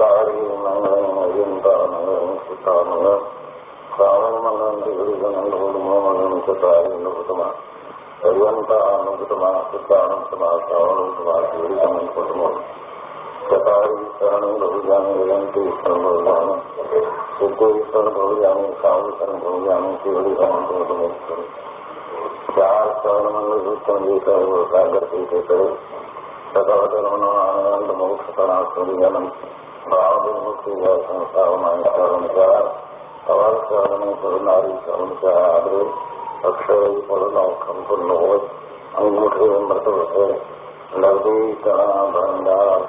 चतारी श्रावण चतारी नुतमा पर्यंतानुतमा श्रावण चतारी शरण बहुजानी जयंती शरण बहुजानी सिद्धि शरण बहुजानी साहु शरण बहुजानी शिवड़ी शरण चार शरण मंगल सागर पीते करे सकल आनंद मोक्ष कणात्म भावमुक्ति संस्थावनाय शरण चार अवर शरण करुणारी शरण चार अक्षय फलौखम पूर्ण हो अंगूठे मृत है नदी कणा भंडार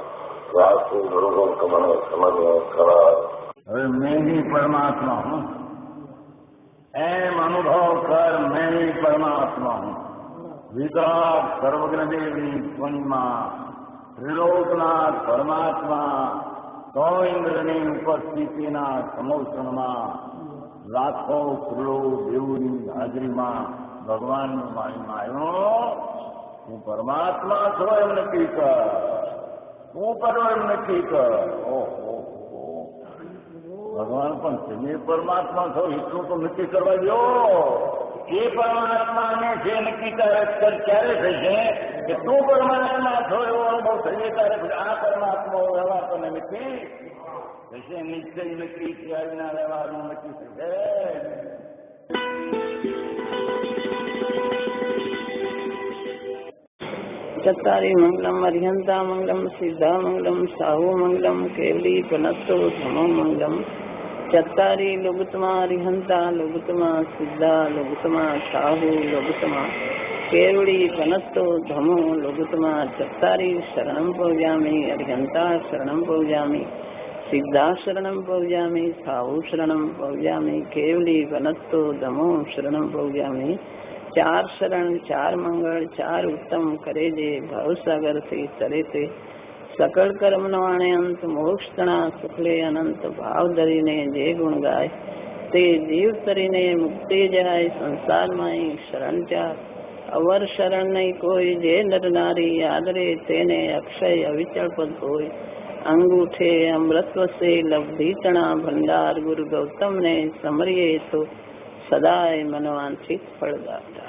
व्यासी गुरु गौतम समझ खड़ा। अरे मैं ही परमात्मा हूँ, एम अनुभव कर मैं ही परमात्मा हूँ। विराट सर्वज्ञ देवी महिमा त्रिलोकनाथ परमात्मा तो इंद्रनी उपस्थितिना समोषणમાં લાખો કરોડો દેવોની હાજરીમાં ભગવાનની માળીમાં આવ્યો। હું પરમાત્મા છો એમ નક્કી કર, હું કરો એમ નક્કી કર। ઓહો ભગવાન પણ તમે પરમાત્મા છો એટલું તો નક્કી કરવા દો। એ પરમાત્માને જે નક્કી ક્યારે થશે કે તું પરમાત્મા છો એવો અનુભવ થશે ત્યારે આ પરમાત્મા એવા તને નક્કી થશે। નિશ્ચય નક્કી ત્યારના વ્યવહારનું નક્કી થશે। चत्तारी मंगलम अरिहंता मंगलम सिद्धा मंगलम साहू मंगलम केवली पनत्तो धमो मंगलम। चत्तारी लघुतमा अरिहंता लघुतमा सिद्धा लघुतमा साहू लघुतमा केवली पनत्तो धमो लघुतमा। चत्तारी शरणं पौजामि अरिहंता शरणं पौजामि सिद्धा शरणं पौजामि साहू शरणं पौजामि केवली पनत्तो धमो शरणं पौजामि। चार शरण चार मंगल चार उत्तम करे जे भवसागर से तरे ते सकल कर्म नवाणे अंत मोक्ष तणा सुखले अनंत भाव धरीने जे गुण गाय ते जीव तरीने मुक्ति जाय संसार माई शरण चार। अवर शरण नहीं कोई जे नर नारी आदरे तेने अक्षय अविचल पद होय। अंगूठे अमृतव से लब्धि तणा भंडार गुरु गौतम ने समरिये तो सदाय मनवांछित फल दाता।